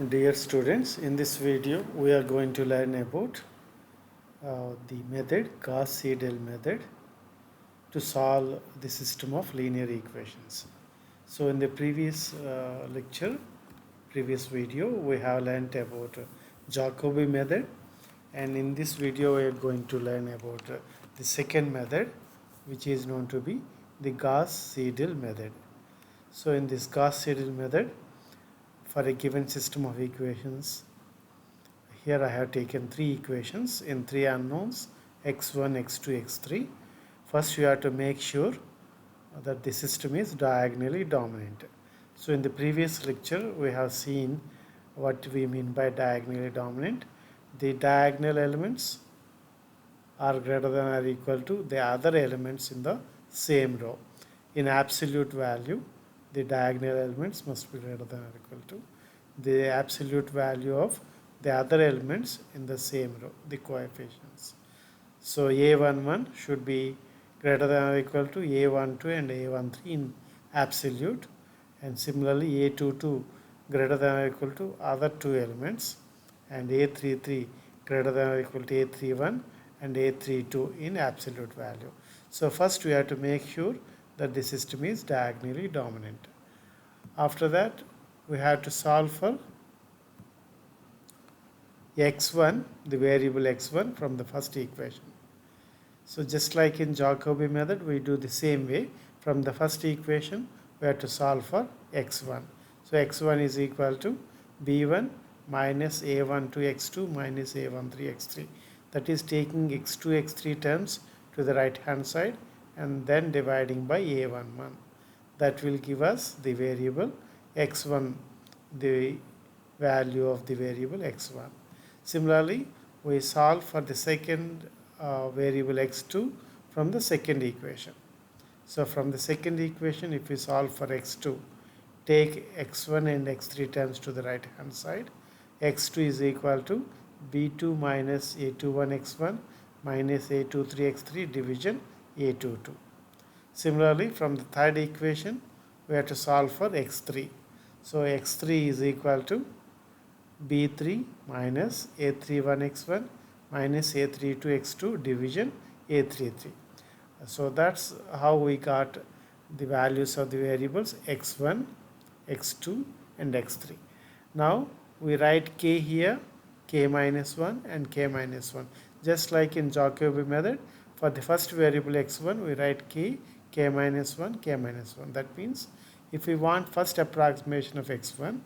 Dear students, in this video we are going to learn about the method Gauss-Seidel method to solve the system of linear equations. So in the previous video, we have learned about Jacobi method, and in this video we are going to learn about the second method, which is known to be the Gauss-Seidel method. So in this Gauss-Seidel method, for a given system of equations, here I have taken three equations in three unknowns x1, x2, x3. First we have to make sure that the system is diagonally dominant. So in the previous lecture we have seen what we mean by diagonally dominant. The diagonal elements are greater than or equal to the other elements in the same row. In absolute value, the diagonal elements must be greater than or equal to the absolute value of the other elements in the same row, the coefficients. So a11 should be greater than or equal to a12 and a13 in absolute, and similarly a22 greater than or equal to other two elements, and a33 greater than or equal to a31 and a32 in absolute value. So first we have to make sure that the system is diagonally dominant. After that, we have to solve for x1, the variable x1 from the first equation. So just like in Jacobi method, we do the same way. From the first equation, we have to solve for x1. So x1 is equal to b1 minus a12 x2 minus a13 x3. That is taking x2, x3 terms to the right hand side and then dividing by a11. That will give us the variable x1, the value of the variable x1. Similarly, we solve for the second variable x2 from the second equation. So from the second equation, if we solve for x2, take x1 and x3 terms to the right hand side. x2 is equal to b2 minus a21 x1 minus a23 x3 division a22. Similarly, from the third equation, we have to solve for x3. So x3 is equal to b3 minus a31 x1 minus a32 x2 division a33. So that's how we got the values of the variables x1, x2 and x3. Now we write k here, k minus 1 and k minus 1. Just like in Jacobi method, for the first variable x1 we write k, k minus 1, k minus 1. That means if we want first approximation of x1,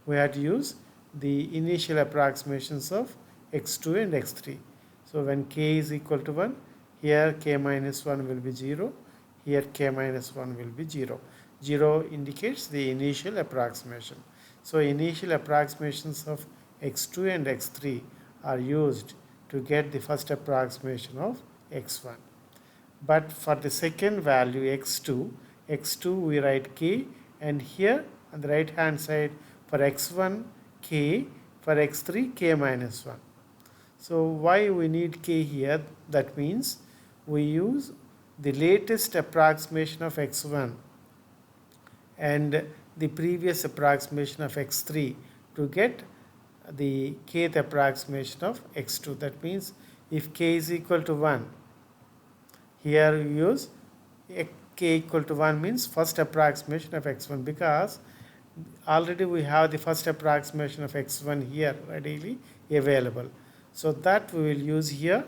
we have to use the initial approximations of x2 and x3. So when k is equal to 1, here k minus 1 will be 0, here k minus 1 will be 0. 0 indicates the initial approximation. So initial approximations of x2 and x3 are used to get the first approximation of x1. But for the second value x2 we write k, and here on the right hand side for x1 k, for x3 k minus 1. So why we need k here? That means we use the latest approximation of x1 and the previous approximation of x3 to get the kth approximation of x2. That means if k is equal to 1, here we use k equal to 1 means first approximation of x1, because already we have the first approximation of x1 here readily available. So that we will use here,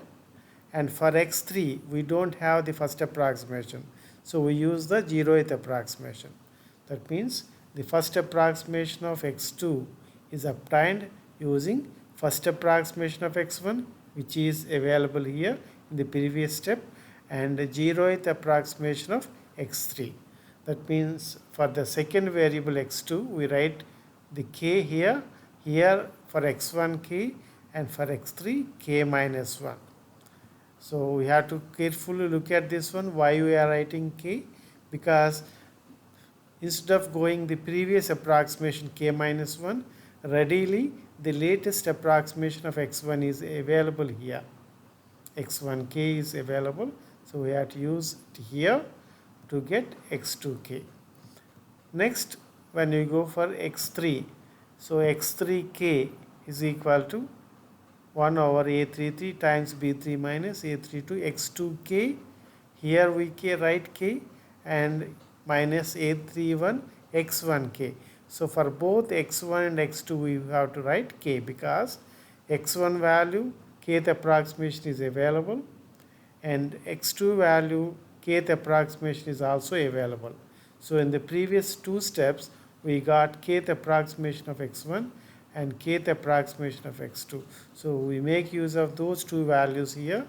and for x3 we don't have the first approximation. So we use the 0th approximation. That means the first approximation of x2 is obtained using first approximation of x1, which is available here in the previous step, and the 0th approximation of x3. That means for the second variable x2 we write the k here, here for x1 k and for x3 k minus 1. So we have to carefully look at this one, why we are writing k, because instead of going the previous approximation k minus 1, readily the latest approximation of x1 is available here. x1k is available, so we have to use it here to get x2k. Next, when you go for x3, So x3k is equal to 1 over a33 times b3 minus a32 x2k. Here we write k and minus a31 x1k. So for both x1 and x2 we have to write k because x1 value kth approximation is available and x2 value kth approximation is also available. So in the previous two steps we got kth approximation of x1 and kth approximation of x2. So we make use of those two values here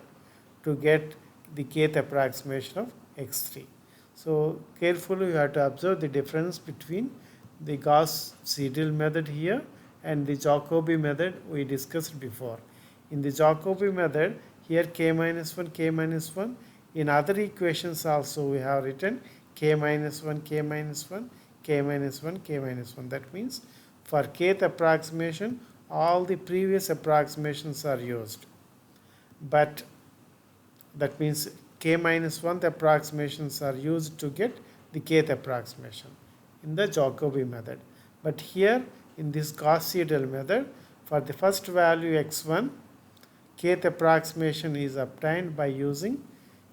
to get the kth approximation of x3. So carefully you have to observe the difference between the Gauss-Seidel method here and the Jacobi method we discussed before. In the Jacobi method, here k minus 1, k minus 1. In other equations also we have written k minus 1, k minus 1, k minus 1, k minus 1. That means for kth approximation, all the previous approximations are used. But that means k minus 1th approximations are used to get the kth approximation in the Jacobi method. But here in this Gauss-Seidel method, for the first value x1, kth approximation is obtained by using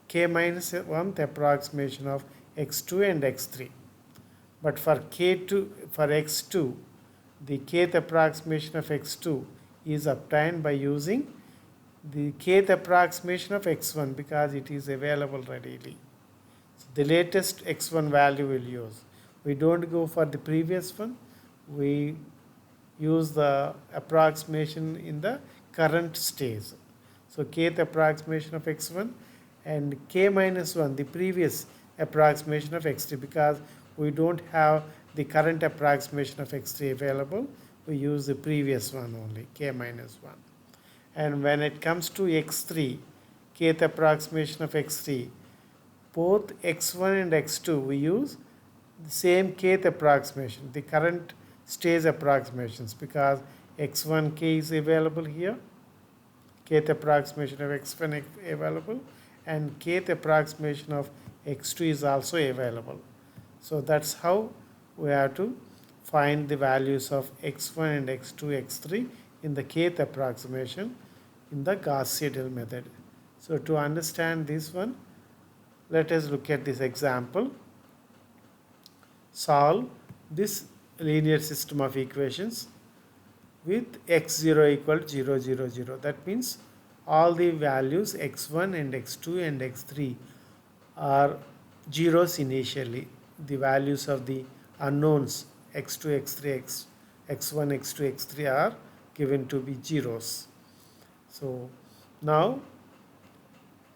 k minus 1th approximation of x2 and x3. But for x2, the kth approximation of x2 is obtained by using the kth approximation of x1 because it is available readily. So the latest x1 value we'll use. We don't go for the previous one. We use the approximation in the current stage. So kth approximation of x1 and k minus 1 the previous approximation of x3 because we don't have the current approximation of x3 available. We use the previous one only, k minus 1. And when it comes to x3, kth approximation of x3, both x1 and x2 we use the same kth approximation, the current stage approximations because x1k is available here, kth approximation of x1 available and kth approximation of x2 is also available. So that's how we have to find the values of x1 and x2, x3 in the kth approximation in the Gauss-Seidel method. So to understand this one, let us look at this example. Solve this linear system of equations with x0 equal to 0, 0, 0. That means all the values x1 and x2 and x3 are zeros initially. The values of the unknowns x2, x3, x1, x2, x3 are given to be zeros. So now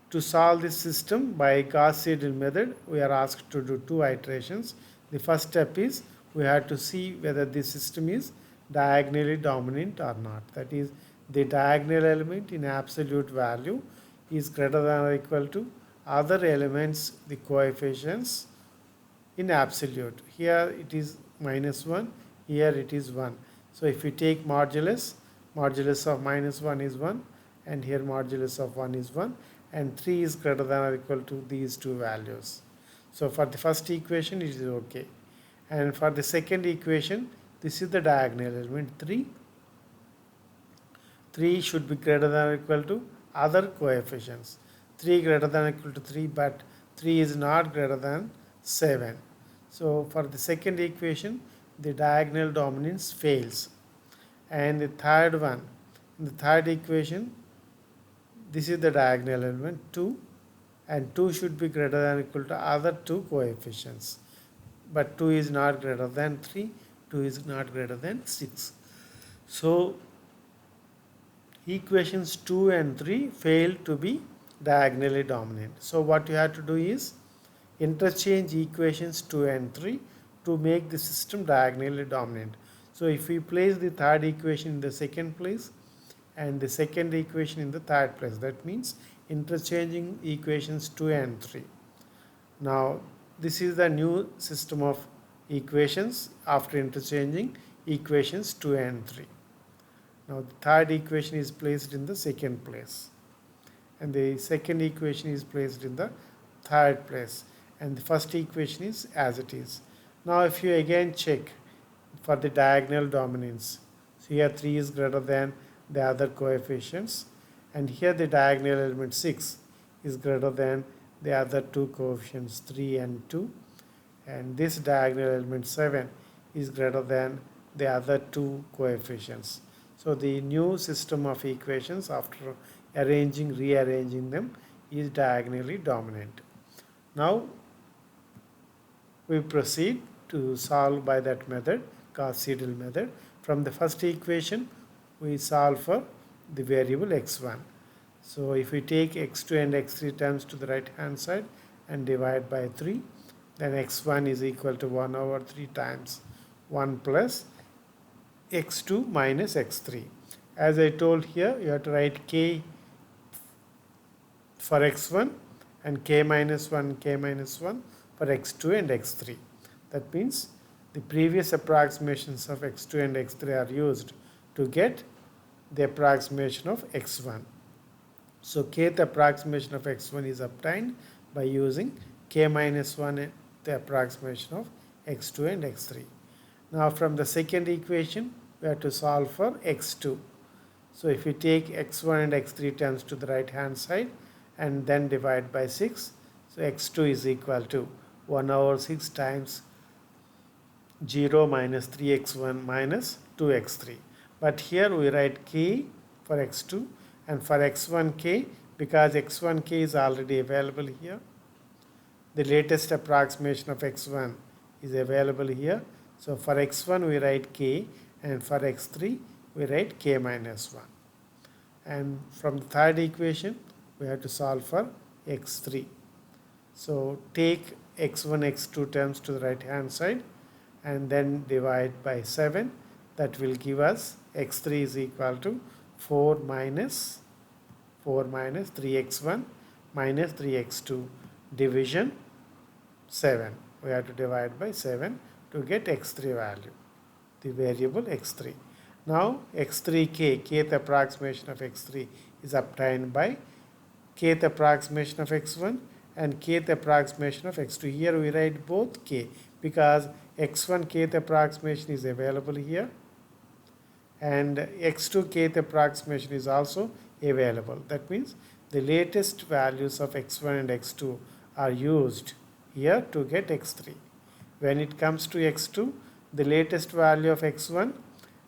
to solve this system by Gauss-Seidel method, we are asked to do two iterations. The first step is we have to see whether the system is diagonally dominant or not. That is, the diagonal element in absolute value is greater than or equal to other elements, the coefficients in absolute. Here it is minus 1, here it is 1. So if we take modulus, modulus of minus 1 is 1 and here modulus of 1 is 1 and 3 is greater than or equal to these two values. So for the first equation it is okay. And for the second equation, this is the diagonal element 3. 3 should be greater than or equal to other coefficients. 3 greater than or equal to 3 but 3 is not greater than 7. So for the second equation, the diagonal dominance fails. And the third one, in the third equation, this is the diagonal element 2 and 2 should be greater than or equal to other two coefficients. But 2 is not greater than 3, 2 is not greater than 6. So equations 2 and 3 fail to be diagonally dominant. So what you have to do is interchange equations 2 and 3 to make the system diagonally dominant. So if we place the third equation in the second place and the second equation in the third place, that means interchanging equations 2 and 3. Now this is the new system of equations after interchanging equations 2 and 3. Now the third equation is placed in the second place and the second equation is placed in the third place and the first equation is as it is. Now if you again check for the diagonal dominance. So here 3 is greater than the other coefficients, and here the diagonal element 6 is greater than the other two coefficients 3 and 2, and this diagonal element 7 is greater than the other two coefficients. So the new system of equations, after rearranging them, is diagonally dominant. Now we proceed to solve by that method, Gauss-Seidel method. From the first equation, we solve for the variable x1. So if we take x2 and x3 terms to the right hand side and divide by 3, then x1 is equal to 1 over 3 times 1 plus x2 minus x3. As I told here, you have to write k for x1 and k minus 1 for x2 and x3. That means the previous approximations of x2 and x3 are used to get the approximation of x1. So kth approximation of x1 is obtained by using k minus 1, the approximation of x2 and x3. Now from the second equation, we have to solve for x2. So if we take x1 and x3 terms to the right hand side and then divide by 6, so x2 is equal to 1 over 6 times 0 minus 3x1 minus 2x3. But here we write k for x2, and for x1 k, because x1 k is already available here. The latest approximation of x1 is available here. So for x1 we write k, and for x3 we write k minus 1. And from the third equation, we have to solve for x3. So take x1, x2 terms to the right hand side and then divide by 7. That will give us x3 is equal to 4 minus 3x1 minus 3x2 division 7. We have to divide by 7 to get x3 value, the variable x3. Now x3k, kth approximation of x3 is obtained by kth approximation of x1 and kth approximation of x2. Here we write both k because x1 kth approximation is available here and x2 kth approximation is also available. That means the latest values of x1 and x2 are used here to get x3. When it comes to x2, the latest value of x1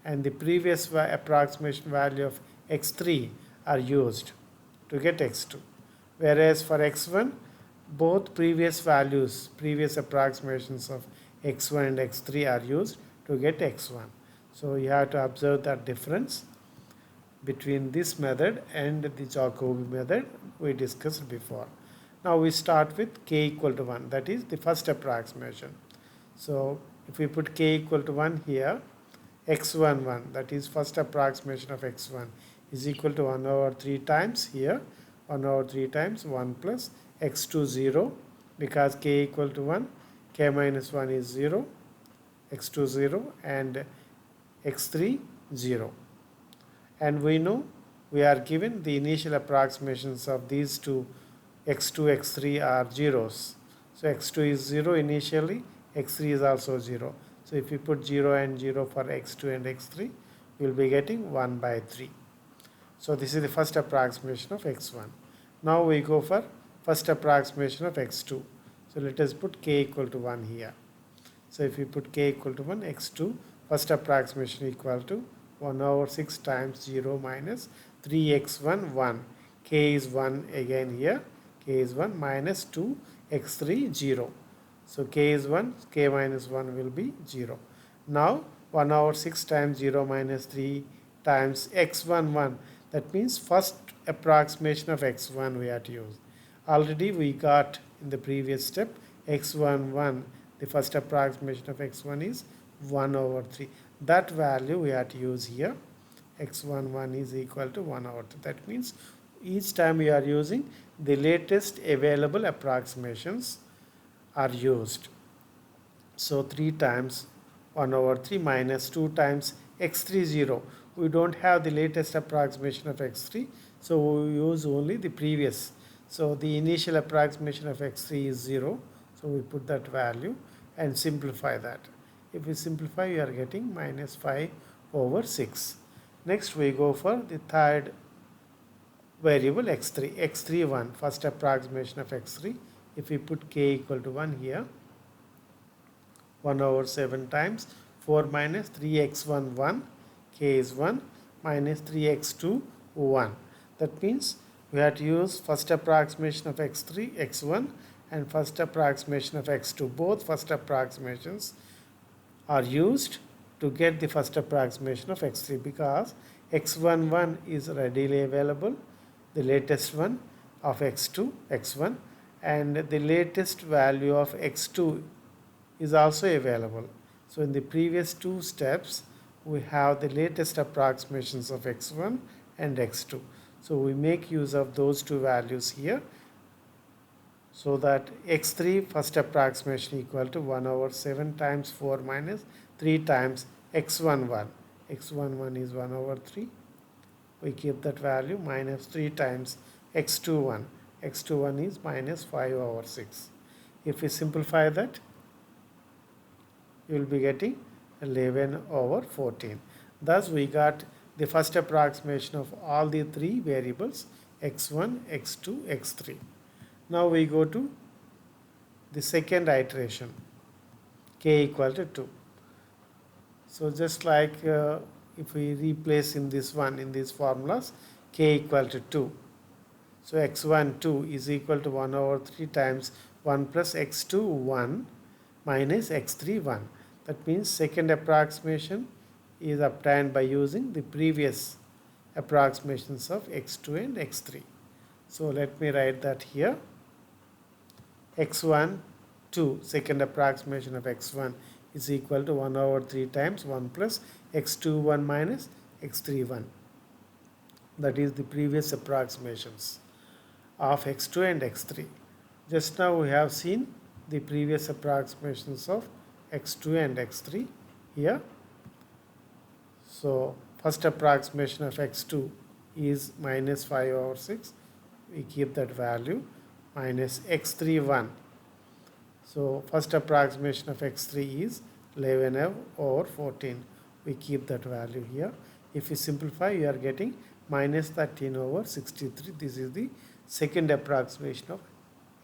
and the previous approximation value of x3 are used to get x2. Whereas for x1, both previous values, previous approximations of x1 and x3 are used to get x1. So you have to observe that difference between this method and the Jacobi method we discussed before. Now we start with k equal to 1, that is the first approximation. So if we put k equal to 1 here, x1 1, that is first approximation of x1 is equal to 1 over 3 times here, 1 over 3 times 1 plus x2 0, because k equal to 1, k minus 1 is 0, x2 0 and x3 0. And we know we are given the initial approximations of these two x2, x3 are zeros. So x2 is 0 initially, x3 is also 0. So if we put 0 and 0 for x2 and x3, we will be getting 1 by 3. So this is the first approximation of x1. Now we go for first approximation of x2. So let us put k equal to 1 here. So if we put k equal to 1, x2, first approximation equal to 1 over 6 times 0 minus 3x1 1. K is 1 again here. K is 1 minus 2 x3 0. So k is 1, k minus 1 will be 0. Now 1 over 6 times 0 minus 3 times x1 1. That means first approximation of x1 we have to use. Already we got in the previous step x1 1. The first approximation of x1 is 1 over 3. That value we have to use here. x1 1 is equal to 1 over 3. That means each time we are using the latest available approximations are used. So 3 times 1 over 3 minus 2 times x3 0. We don't have the latest approximation of x3, so we use only the previous. So the initial approximation of x3 is 0, so we put that value and simplify that. If we simplify, you are getting minus 5 over 6. Next we go for the third variable x3. x3 1, first approximation of x3. If we put k equal to 1 here, 1 over 7 times 4 minus 3x1 1, k is 1, minus 3x2 1. That means we have to use first approximation of x3 x1 and first approximation of x2. Both first approximations are used to get the first approximation of x3 because x11 is readily available, the latest one of x2 x1, and the latest value of x2 is also available. So in the previous two steps we have the latest approximations of x1 and x2. So we make use of those two values here, so that x3 first approximation equal to 1 over 7 times 4 minus 3 times x11. x11 is 1 over 3. We keep that value minus 3 times x21. x21 is minus 5 over 6. If we simplify that, you will be getting 11 over 14. Thus we got the first approximation of all the three variables x1, x2, x3. Now we go to the second iteration, k equal to 2. So just like if we replace in this one, in these formulas, k equal to 2. So x1 2 is equal to 1 over 3 times 1 plus x2 1 minus x3 1. That means second approximation is obtained by using the previous approximations of x2 and x3. So let me write that here. x1 2, second approximation of x1 is equal to 1 over 3 times 1 plus x2 1 minus x3 1. That is the previous approximations of x2 and x3. Just now we have seen the previous approximations of x2 and x3 here. So first approximation of x2 is minus 5 over 6. We keep that value, minus x3 1. So first approximation of x3 is 11 over 14. We keep that value here. If we simplify, you are getting minus 13 over 63. This is the second approximation of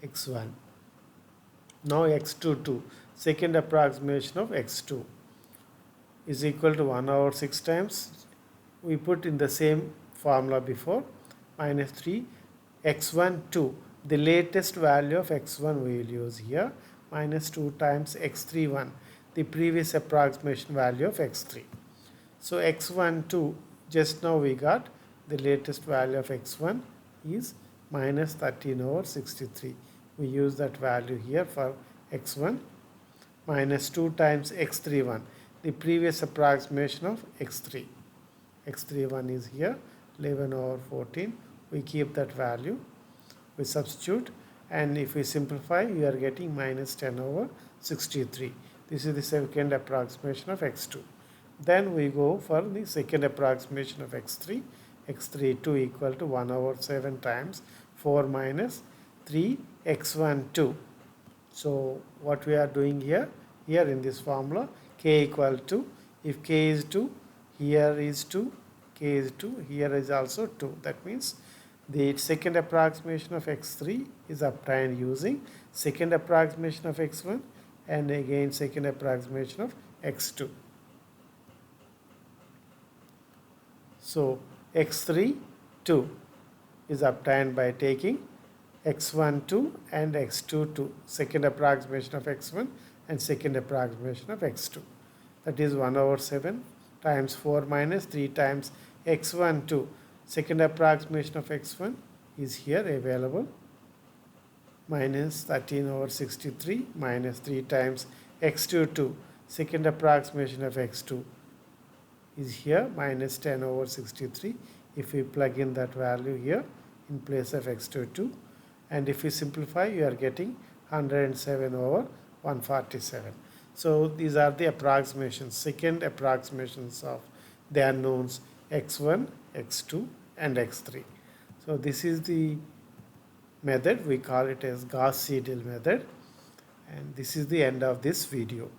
x1. Now x2 2, second approximation of x2 is equal to 1 over 6 times, we put in the same formula before, minus 3 x1 2, the latest value of x1 we will use here, minus 2 times x3 1, the previous approximation value of x3. So x1 2, just now we got the latest value of x1 is minus 13 over 63. We use that value here for x1, minus 2 times x3 1, the previous approximation of x3. x3 1 is here, 11 over 14. We keep that value, we substitute, and if we simplify, we are getting minus 10 over 63. This is the second approximation of x2. Then we go for the second approximation of x3. x3 2 equal to 1 over 7 times 4 minus 3 x1 2. So what we are doing here in this formula, k equal to, if k is 2, here is 2, k is 2, here is also 2. That means the second approximation of x3 is obtained using second approximation of x1 and again second approximation of x2. So x3 2 is obtained by taking x1 2 and x2 2, second approximation of x1 and second approximation of x2. That is 1 over 7 times 4 minus 3 times x1 2. Second approximation of x1 is here available, minus 13 over 63 minus 3 times x2 2. Second approximation of x2 is here, minus 10 over 63. If we plug in that value here in place of x2 2, and if we simplify, you are getting 107 over 147. So these are the approximations, second approximations of the unknowns x1, x2 and x3. So this is the method, we call it as Gauss-Seidel method, and this is the end of this video.